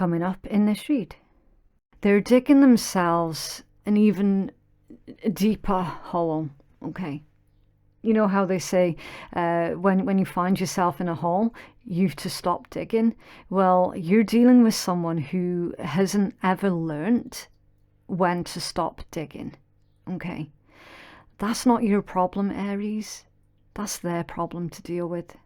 coming up in this read. They're digging themselves an even deeper hole, okay? You know how they say when you find yourself in a hole, you've to stop digging? Well, you're dealing with someone who hasn't ever learnt when to stop digging, okay? That's not your problem, Aries. That's their problem to deal with.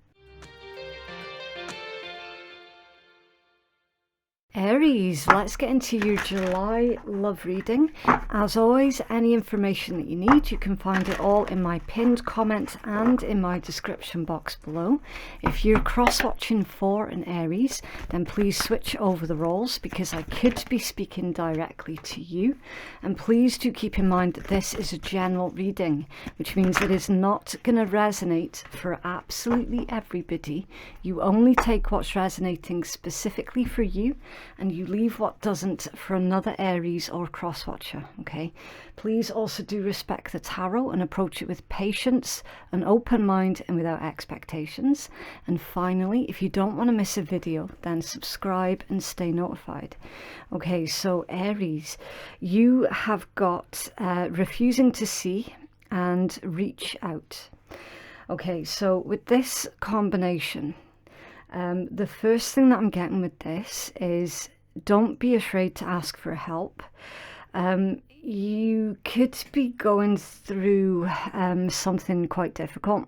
Aries, let's get into your July love reading. As always, any information that you need, you can find it all in my pinned comment and in my description box below. If you're cross-watching for an Aries, then please switch over the roles because I could be speaking directly to you. And please do keep in mind that this is a general reading, which means it is not going to resonate for absolutely everybody. You only take what's resonating specifically for you, and you leave what doesn't for another Aries or cross-watcher, okay? Please also do respect the tarot and approach it with patience, an open mind, and without expectations. And finally, if you don't want to miss a video, then subscribe and stay notified. Okay, so Aries, you have got refusing to see and reach out. Okay, so with this combination, the first thing that I'm getting with this is don't be afraid to ask for help. You could be going through something quite difficult,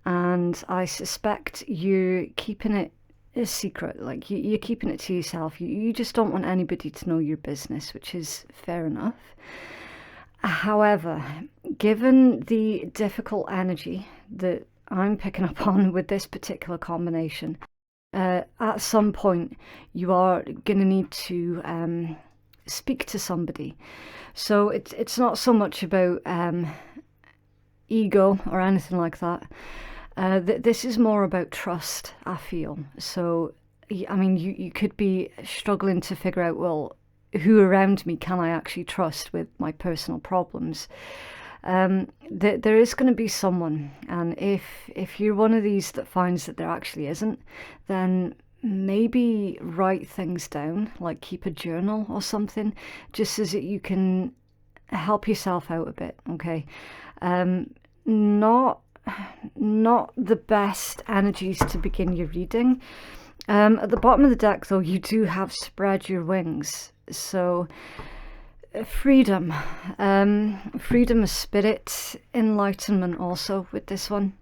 and I suspect you're keeping it a secret, like you're keeping it to yourself. You just don't want anybody to know your business, which is fair enough. However, given the difficult energy that I'm picking up on with this particular combination, at some point you are going to need to speak to somebody. So it's not so much about ego or anything like that. This is more about trust, I feel. So, I mean, you could be struggling to figure out, well, who around me can I actually trust with my personal problems? There is going to be someone, and if you're one of these that finds that there actually isn't, then maybe write things down, like keep a journal or something, just so that you can help yourself out a bit, okay? Not the best energies to begin your reading. At the bottom of the deck, though, you do have spread your wings. So freedom, freedom of spirit, enlightenment also with this one.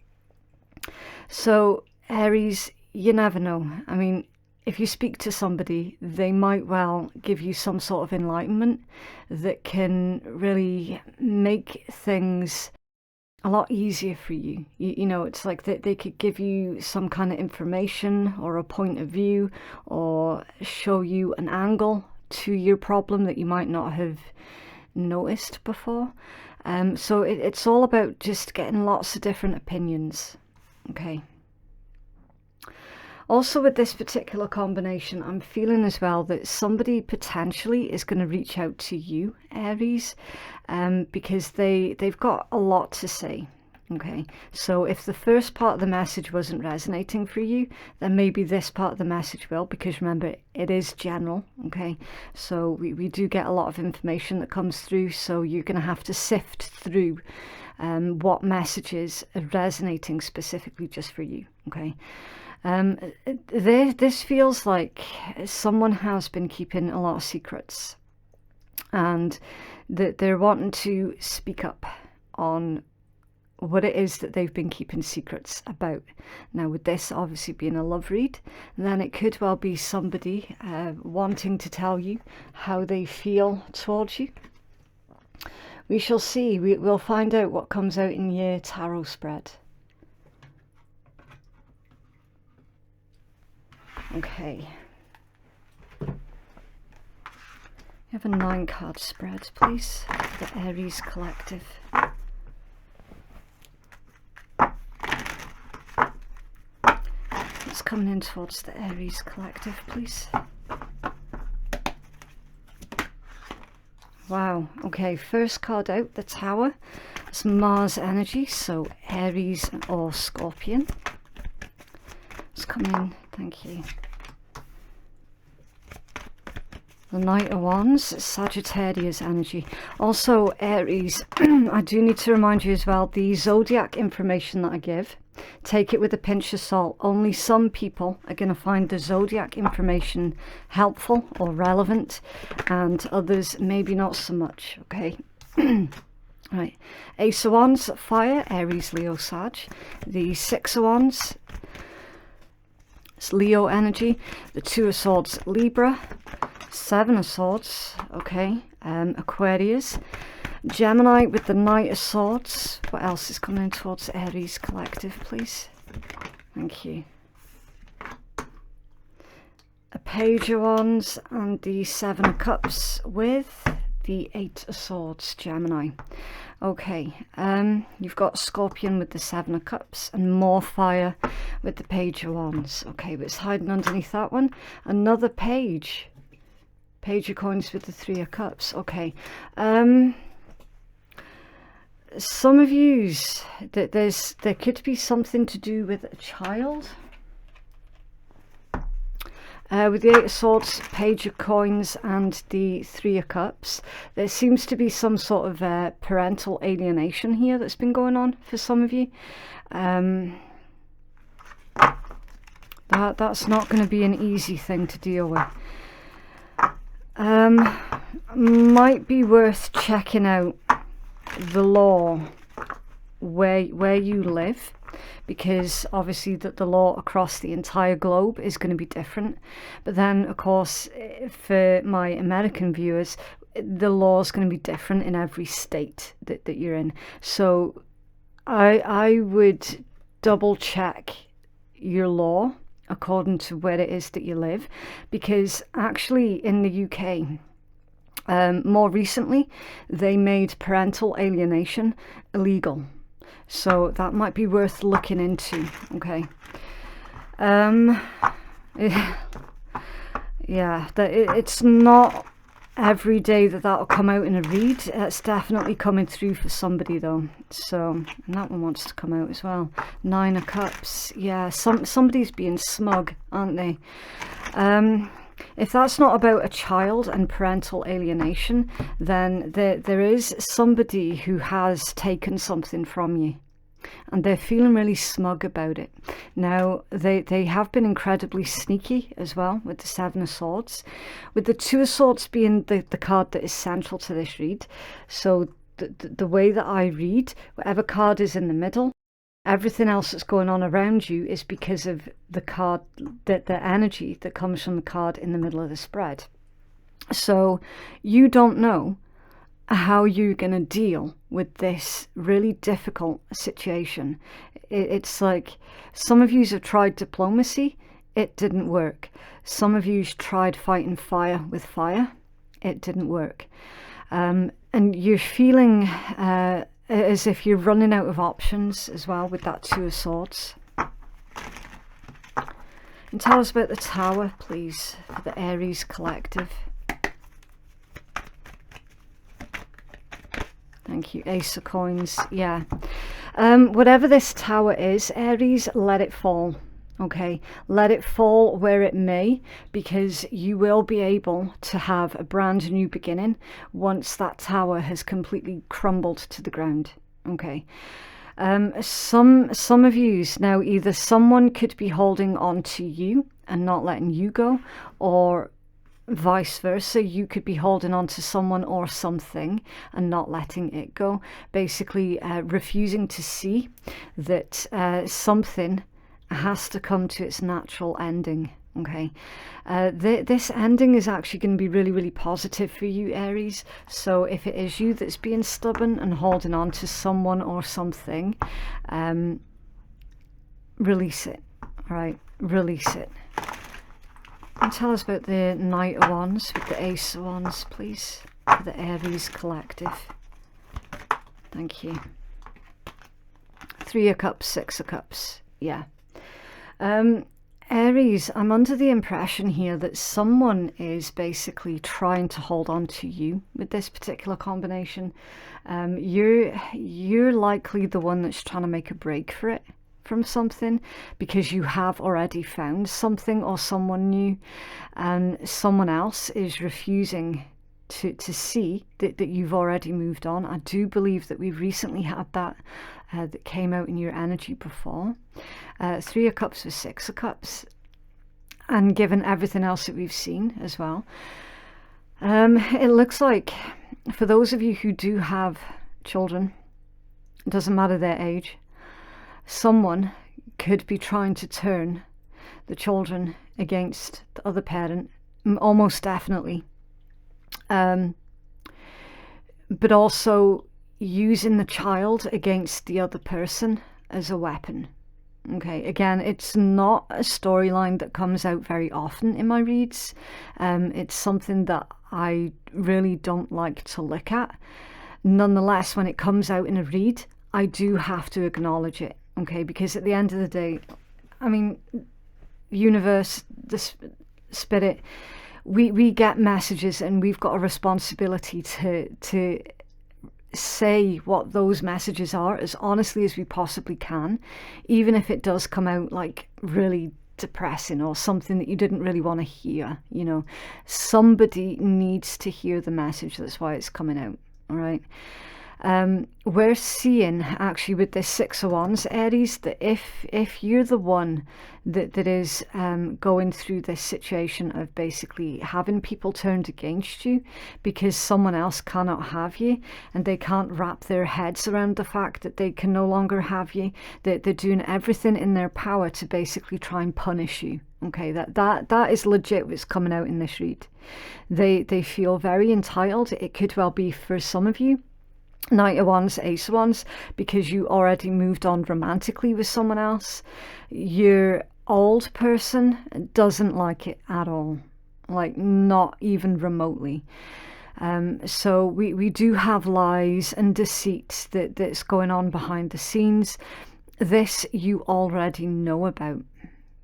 So Aries, you never know. I mean, if you speak to somebody, they might well give you some sort of enlightenment that can really make things a lot easier for you. You know, it's like they could give you some kind of information or a point of view, or show you an angle to your problem that you might not have noticed before. So it's all about just getting lots of different opinions, okay? Also with this particular combination, I'm feeling as well that somebody potentially is going to reach out to you, Aries, because they've got a lot to say. Okay, so if the first part of the message wasn't resonating for you, then maybe this part of the message will, because remember, it is general, okay? So we do get a lot of information that comes through, so you're going to have to sift through what messages are resonating specifically just for you, okay? This feels like someone has been keeping a lot of secrets, and that they're wanting to speak up on what it is that they've been keeping secrets about. Now, with this obviously being a love read, then it could well be somebody wanting to tell you how they feel towards you. We shall see. We'll find out what comes out in your tarot spread. Okay. You have a 9-card spread, please, for the Aries Collective. What's coming in towards the Aries Collective, please? Wow, okay, first card out, the Tower. It's Mars energy, so Aries or Scorpion. It's coming in, thank you. The Knight of Wands, Sagittarius energy. Also, Aries, I do need to remind you as well, the zodiac information that I give, take it with a pinch of salt. Only some people are going to find the zodiac information helpful or relevant, and others maybe not so much, okay? Right, Ace of Wands, fire, Aries, Leo, Sag. The Six of Wands, it's Leo energy. The Two of Swords, Libra. Seven of Swords, okay, Aquarius. Gemini with the Knight of Swords. What else is coming in towards Aries collective, please? Thank you. A Page of Wands and the Seven of Cups with the Eight of Swords, Gemini. Okay, you've got Scorpion with the Seven of Cups and more fire with the Page of Wands. Okay, but it's hiding underneath that one. Another page. Page of Coins with the Three of Cups. Okay. Some of yous, there could be something to do with a child. With the Eight of Swords, Page of Coins and the Three of Cups, there seems to be some sort of parental alienation here that's been going on for some of you. That's not going to be an easy thing to deal with. Might be worth checking out the law where you live, because obviously the law across the entire globe is going to be different. But then, of course, for my American viewers, the law is going to be different in every state that you're in. So I would double check your law according to where it is that you live, because actually in the UK, more recently, they made parental alienation illegal. So that might be worth looking into, okay? Yeah, it's not every day that will come out in a read. It's definitely coming through for somebody though. So, and that one wants to come out as well. Nine of Cups. Yeah, somebody's being smug, aren't they? If that's not about a child and parental alienation, then there is somebody who has taken something from you, and they're feeling really smug about it. Now, they have been incredibly sneaky as well with the Seven of Swords, with the Two of Swords being the card that is central to this read. So the way that I read, whatever card is in the middle, everything else that's going on around you is because of the card, the energy that comes from the card in the middle of the spread. So you don't know how you're going to deal with this really difficult situation. It's like some of you have tried diplomacy, it didn't work. Some of you tried fighting fire with fire, it didn't work. And you're feeling as if you're running out of options as well with that Two of Swords. And tell us about the Tower, please, for the Aries collective. Thank you. Ace of Coins. Yeah. Whatever this Tower is, Aries, let it fall. Okay, let it fall where it may, because you will be able to have a brand new beginning once that tower has completely crumbled to the ground. Okay, some of yous now, either someone could be holding on to you and not letting you go, or vice versa, you could be holding on to someone or something and not letting it go, basically refusing to see that something has to come to its natural ending. Okay, this ending is actually going to be really, really positive for you, Aries. So if it is you that's being stubborn and holding on to someone or something, release it. All right, release it. And tell us about the Knight of Wands with the Ace of Wands, please, for the Aries collective. Thank you. Three of Cups, Six of Cups. Yeah. Aries, I'm under the impression here that someone is basically trying to hold on to you with this particular combination. You're likely the one that's trying to make a break for it, from something because you have already found something or someone new, and someone else is refusing to see that you've already moved on. I do believe that we've recently had that that came out in your energy before. 3 of Cups with 6 of Cups, and given everything else that we've seen as well, it looks like for those of you who do have children, it doesn't matter their age, someone could be trying to turn the children against the other parent, almost definitely, but also using the child against the other person as a weapon. Okay, again, it's not a storyline that comes out very often in my reads. It's something that I really don't like to look at. Nonetheless, when it comes out in a read, I do have to acknowledge it, okay? Because at the end of the day, I mean, universe, the spirit, we get messages, and we've got a responsibility to say what those messages are as honestly as we possibly can, even if it does come out like really depressing or something that you didn't really want to hear. You know, somebody needs to hear the message. That's why it's coming out. All right. We're seeing actually with this 6 of Wands, Aries, that if you're the one that is going through this situation of basically having people turned against you because someone else cannot have you, and they can't wrap their heads around the fact that they can no longer have you, that they're doing everything in their power to basically try and punish you. Okay, that is legit what's coming out in this read. They feel very entitled. It could well be for some of you Knight of Wands, Ace of Wands, because you already moved on romantically with someone else. Your old person doesn't like it at all, like not even remotely. So we do have lies and deceit that's going on behind the scenes. This you already know about.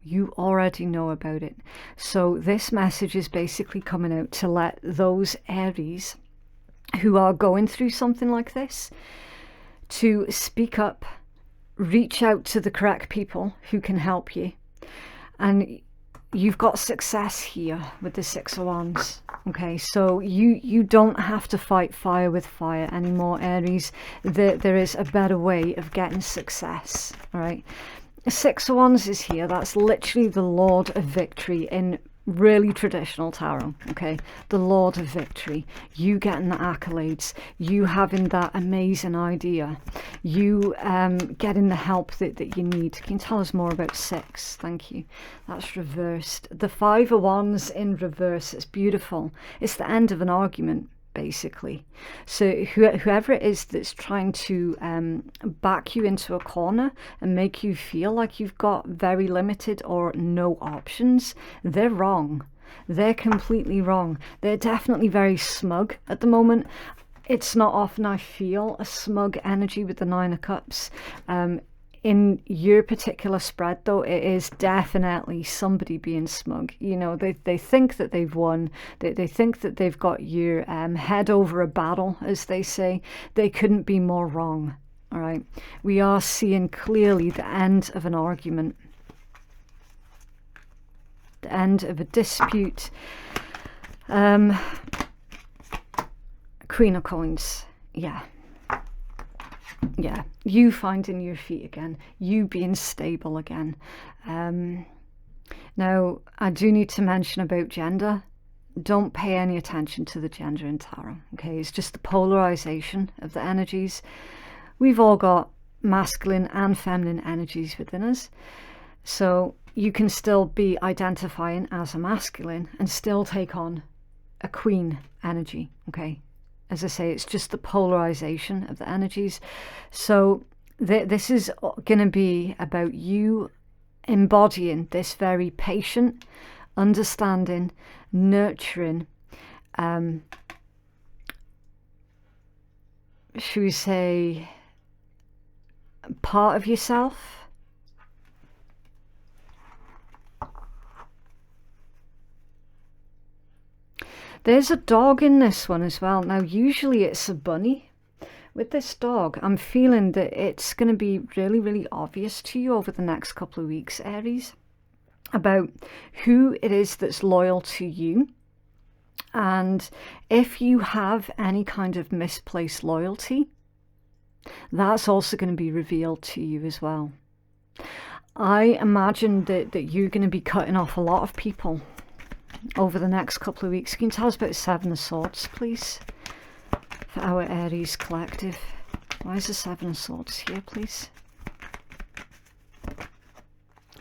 You already know about it. So this message is basically coming out to let those Aries who are going through something like this to speak up, reach out to the correct people who can help you. And you've got success here with the 6 of Wands. Okay, so you don't have to fight fire with fire anymore, Aries. There is a better way of getting success. All right, 6 of Wands is here. That's literally the Lord of Victory in really traditional tarot. Okay, the Lord of Victory, you getting the accolades, you having that amazing idea, you getting the help that you need. Can you tell us more about 6? Thank you. That's reversed. The 5 of Wands in reverse. It's beautiful. It's the end of an argument, basically. So whoever it is that's trying to back you into a corner and make you feel like you've got very limited or no options, they're wrong. They're completely wrong. They're definitely very smug at the moment. It's not often I feel a smug energy with the 9 of Cups. In your particular spread, though, it is definitely somebody being smug. You know, they think that they've won. They think that they've got your head over a barrel, as they say. They couldn't be more wrong. All right. We are seeing clearly the end of an argument. The end of a dispute. Queen of Coins. Yeah. Yeah, you finding your feet again, you being stable again. Now, I do need to mention about gender. Don't pay any attention to the gender in tarot, okay? It's just the polarization of the energies. We've all got masculine and feminine energies within us. So you can still be identifying as a masculine and still take on a queen energy, okay? As I say, it's just the polarization of the energies. So this is going to be about you embodying this very patient, understanding, nurturing, should we say, part of yourself. There's a dog in this one as well. Now, usually it's a bunny, with this dog, I'm feeling that it's going to be really, really obvious to you over the next couple of weeks, Aries, about who it is that's loyal to you. And if you have any kind of misplaced loyalty, that's also going to be revealed to you as well. I imagine that you're going to be cutting off a lot of people over the next couple of weeks. Can you tell us about the Seven of Swords, please, for our Aries collective? Why is the Seven of Swords here, please?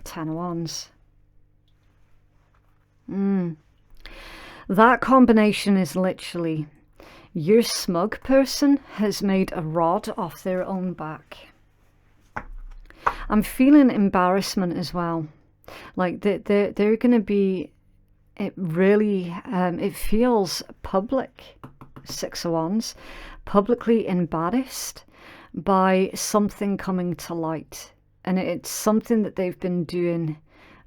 Ten of Wands. That combination is literally, your smug person has made a rod off their own back. I'm feeling embarrassment as well. Like they're going to be, it really, it feels public, Six of Wands, publicly embarrassed by something coming to light. And it's something that they've been doing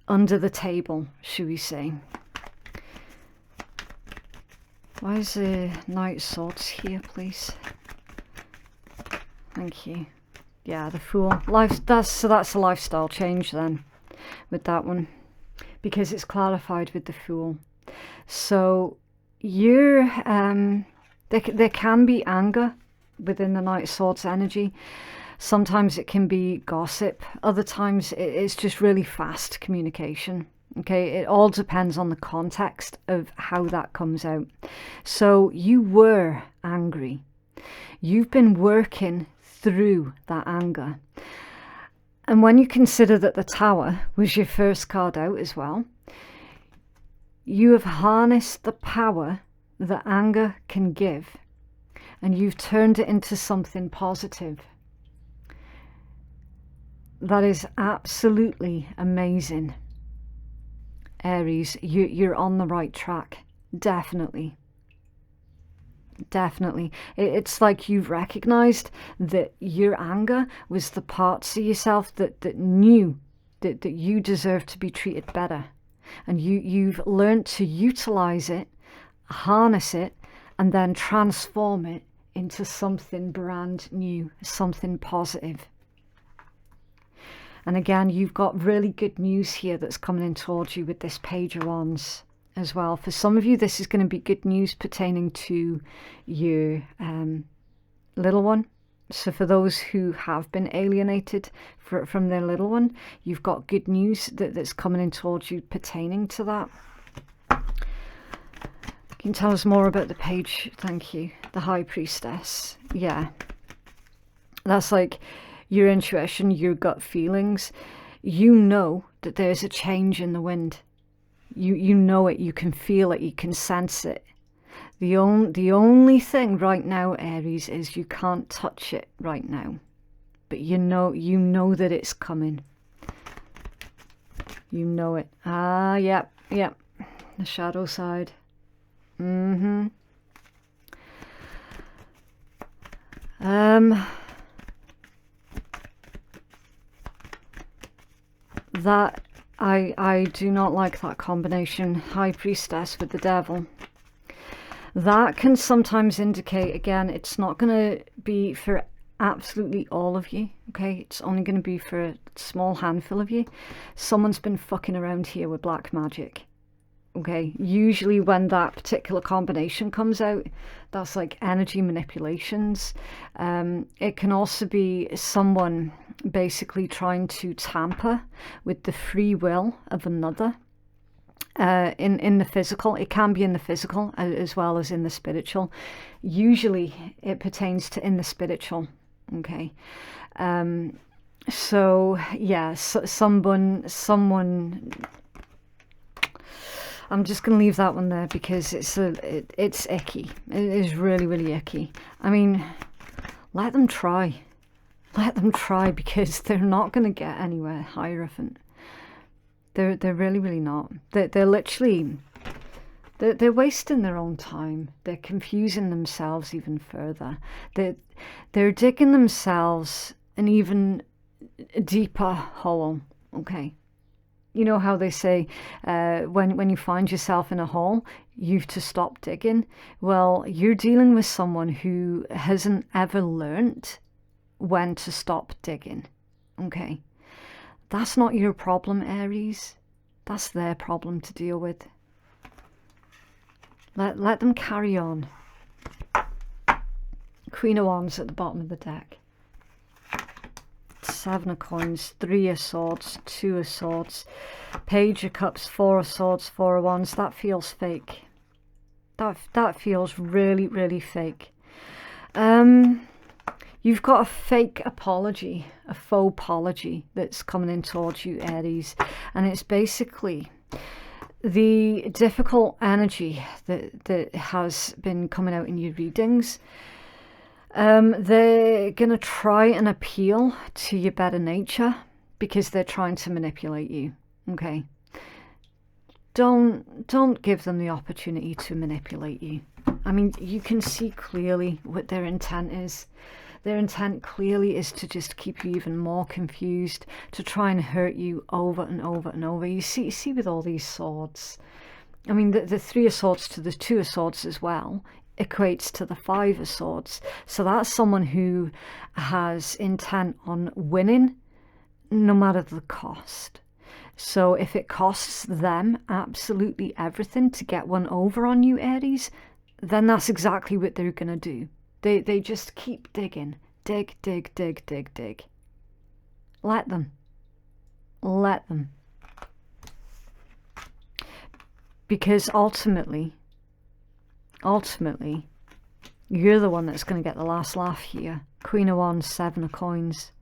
under the table, should we say. Why is the Knight of Swords here, please? Thank you. Yeah, the Fool. That's a lifestyle change then, with that one, because it's clarified with the Fool. So you're there can be anger within the Knight of Swords energy. Sometimes it can be gossip. Other times it's just really fast communication. Okay, it all depends on the context of how that comes out. So you were angry. You've been working through that anger. And when you consider that the Tower was your first card out as well, you have harnessed the power that anger can give, and you've turned it into something positive. That is absolutely amazing. Aries, you're on the right track. Definitely. Definitely. It's like you've recognized that your anger was the parts of yourself that knew that you deserve to be treated better. And you've learned to utilize it, harness it, and then transform it into something brand new, something positive. And again, you've got really good news here that's coming in towards you with this Page of Wands as well. For some of you, this is going to be good news pertaining to your little one. So for those who have been alienated from their little one, you've got good news that's coming in towards you pertaining to that. Can you tell us more about the Page? Thank you. The High Priestess. Yeah. That's like your intuition, your gut feelings. You know that there's a change in the wind. You know it, you can feel it, you can sense it. The only thing right now, Aries, is you can't touch it right now. But you know that it's coming. You know it. Ah, yep. The shadow side. That I do not like that combination, High Priestess with the Devil. That can sometimes indicate, again, it's not going to be for absolutely all of you, okay? It's only going to be for a small handful of you. Someone's been fucking around here with black magic, okay? Usually when that particular combination comes out, that's like energy manipulations. It can also be someone basically trying to tamper with the free will of another. In the physical, it can be in the physical as well as in the spiritual. Usually it pertains to in the spiritual, okay? So yeah, someone I'm just gonna leave that one there because it's icky. It is really, really icky. I mean, let them try because they're not gonna get anywhere, Hierophant. They're really, really not. They're literally, they're wasting their own time. They're confusing themselves even further. They're digging themselves an even deeper hole, okay? You know how they say when you find yourself in a hole, you've to stop digging. Well, you're dealing with someone who hasn't ever learnt when to stop digging. Okay, that's not your problem, Aries. That's their problem to deal with. Let them carry on. Queen of Wands at the bottom of the deck. 7 of Coins, 3 of Swords, 2 of Swords, Page of Cups, 4 of Swords, 4 of Wands. That feels fake. That feels really, really fake. You've got a fake apology, a faux apology that's coming in towards you, Aries. And it's basically the difficult energy that has been coming out in your readings. They're going to try and appeal to your better nature because they're trying to manipulate you. Okay. Don't give them the opportunity to manipulate you. I mean, you can see clearly what their intent is. Their intent clearly is to just keep you even more confused, to try and hurt you over and over and over. You see with all these swords, I mean, the 3 of Swords to the 2 of Swords as well equates to the 5 of Swords. So that's someone who has intent on winning no matter the cost. So if it costs them absolutely everything to get one over on you, Aries, then that's exactly what they're going to do. They just keep digging. Dig, dig, dig, dig, dig. Let them. Let them. Because ultimately, you're the one that's going to get the last laugh here. Queen of Wands, 7 of Coins.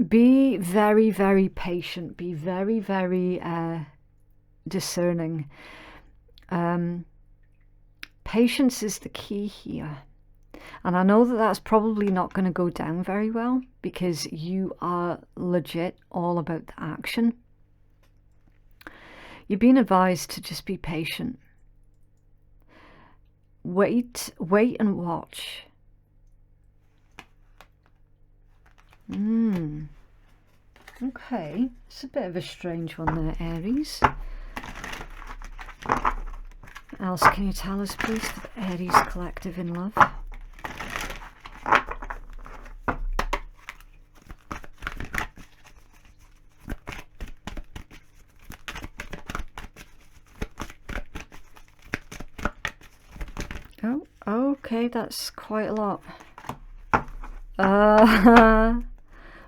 Be very, very patient. Be very, very discerning. Patience is the key here. And I know that that's probably not going to go down very well because you are legit all about the action. You're being advised to just be patient. Wait and watch. Okay, it's a bit of a strange one there, Aries. What else can you tell us, please, for the Aries collective in love? Oh, okay, that's quite a lot.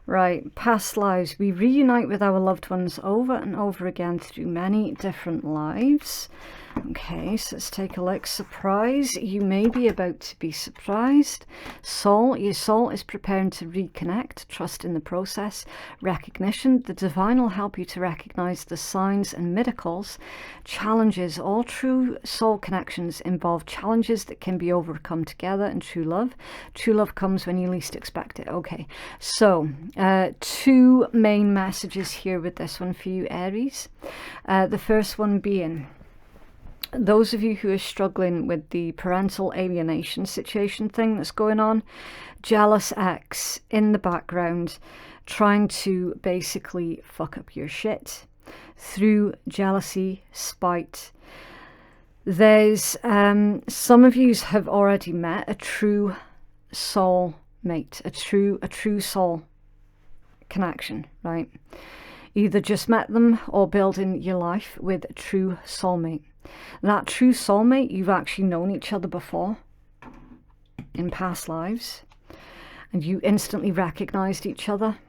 Right, past lives. We reunite with our loved ones over and over again through many different lives. Okay, so let's take a look. Surprise. You may be about to be surprised. Soul. Your soul is preparing to reconnect. Trust in the process. Recognition. The divine will help you to recognize the signs and miracles. Challenges. All true soul connections involve challenges that can be overcome together. And true love. True love comes when you least expect it. Okay, so 2 main messages here with this one for you, Aries. The first one being, those of you who are struggling with the parental alienation situation thing that's going on, jealous ex in the background trying to basically fuck up your shit through jealousy, spite. There's some of you have already met a true soul mate, a true soul connection, right? Either just met them or building your life with a true soulmate. That true soulmate, you've actually known each other before in past lives and you instantly recognized each other,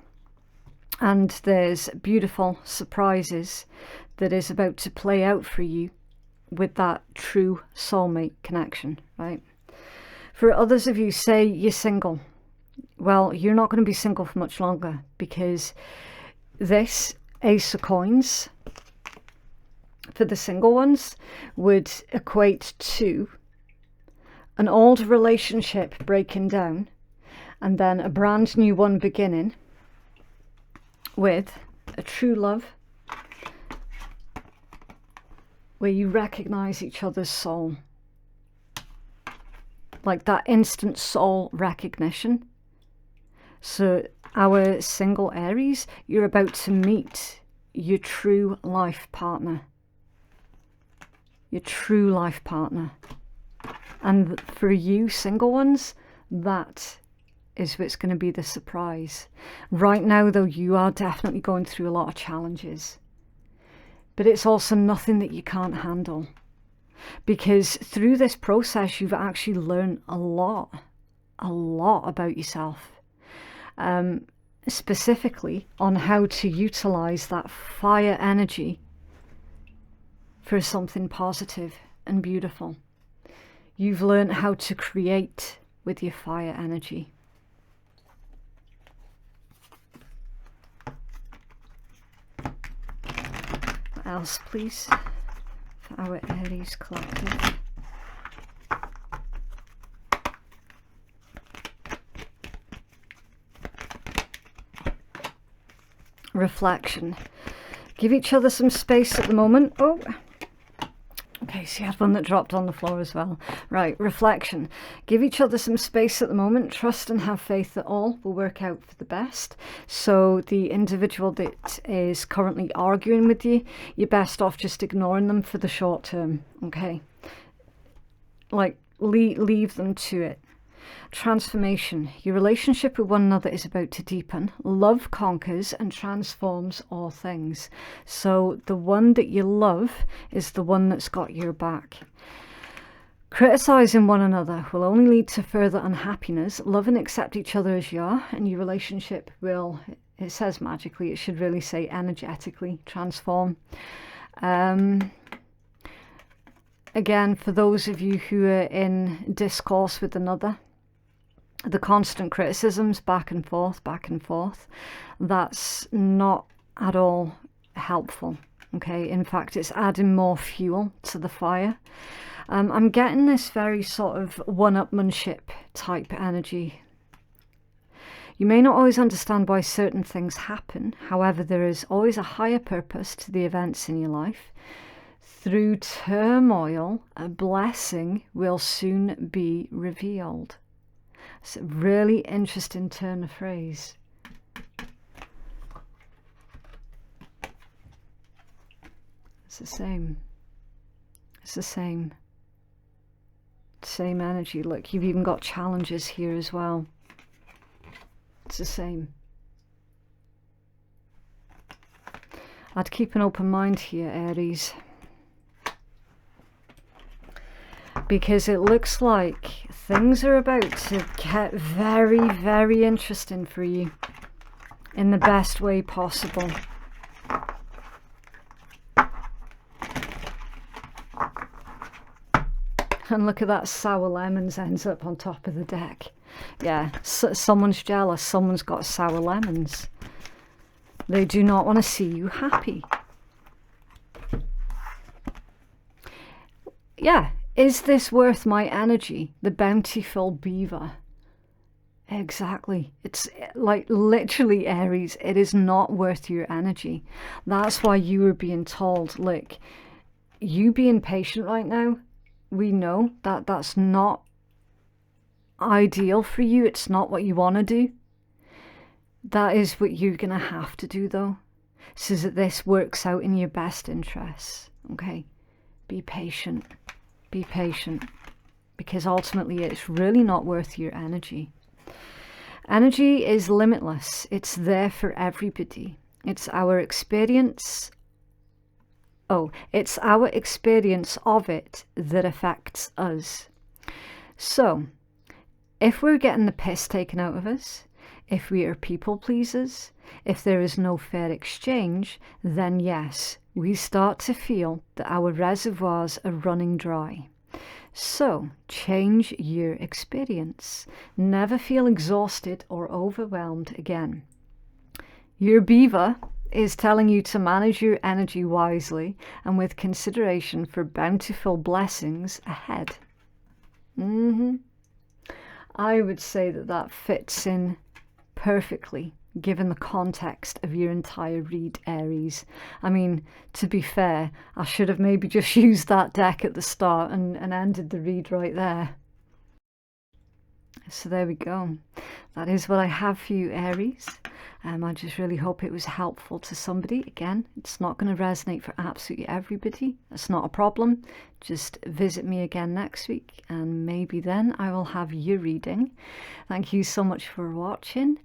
and there's beautiful surprises that is about to play out for you with that true soulmate connection, right? For others of you, say you're single. Well, you're not going to be single for much longer because this Ace of Coins for the single ones would equate to an old relationship breaking down and then a brand new one beginning with a true love where you recognize each other's soul, like that instant soul recognition. So Our single Aries, you're about to meet your true life partner. Your true life partner. And for you single ones, that is what's going to be the surprise. Right now, though, you are definitely going through a lot of challenges. But it's also nothing that you can't handle. Because through this process, you've actually learned a lot about yourself. Specifically on how to utilize that fire energy for something positive and beautiful. You've learned how to create with your fire energy. What else, please, for our Aries collective? Reflection. Give each other some space at the moment. Oh, okay, so you had one that dropped on the floor as well. Right, reflection. Give each other some space at the moment. Trust and have faith that all will work out for the best. So the individual that is currently arguing with you, you're best off just ignoring them for the short term, okay? Like, leave them to it. Transformation. Your relationship with one another is about to deepen. Love conquers and transforms all things. So the one that you love is the one that's got your back. Criticizing one another will only lead to further unhappiness. Love and accept each other as you are, and your relationship will, it says magically, it should really say energetically, transform. Again, for those of you who are in discourse with another, the constant criticisms back and forth, that's not at all helpful, okay? In fact, it's adding more fuel to the fire. I'm getting this very sort of one-upmanship type energy. You may not always understand why certain things happen. However, there is always a higher purpose to the events in your life. Through turmoil, a blessing will soon be revealed. It's a really interesting turn of phrase. It's the same. It's the same. Same energy. Look, you've even got challenges here as well. It's the same. I'd keep an open mind here, Aries. Because it looks like things are about to get very, very interesting for you in the best way possible. And look at that, sour lemons ends up on top of the deck. Yeah, someone's jealous, someone's got sour lemons. They do not want to see you happy. Yeah. Is this worth my energy? The bountiful beaver. Exactly. It's like literally, Aries, it is not worth your energy. That's why you were being told, look, you being patient right now, we know that that's not ideal for you. It's not what you want to do. That is what you're going to have to do, though, so that this works out in your best interests. Okay? Be patient. Be patient, because ultimately it's really not worth your energy. Energy is limitless. It's there for everybody. It's our experience. Oh, it's our experience of it that affects us. So, if we're getting the piss taken out of us, if we are people pleasers, if there is no fair exchange, then yes, we start to feel that our reservoirs are running dry. So, change your experience. Never feel exhausted or overwhelmed again. Your beaver is telling you to manage your energy wisely and with consideration for bountiful blessings ahead. I would say that that fits in perfectly, given the context of your entire read, Aries. I mean, to be fair, I should have maybe just used that deck at the start and ended the read right there. So there we go. That is what I have for you, Aries. I just really hope it was helpful to somebody. Again, it's not going to resonate for absolutely everybody. That's not a problem. Just visit me again next week and maybe then I will have your reading. Thank you so much for watching.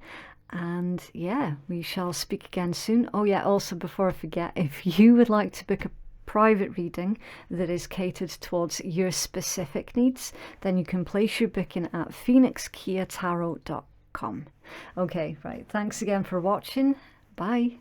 And yeah, we shall speak again soon. Oh yeah, also before I forget, if you would like to book a private reading that is catered towards your specific needs, then you can place your booking at phoenixkeiatarot.com. Okay, right. Thanks again for watching. Bye.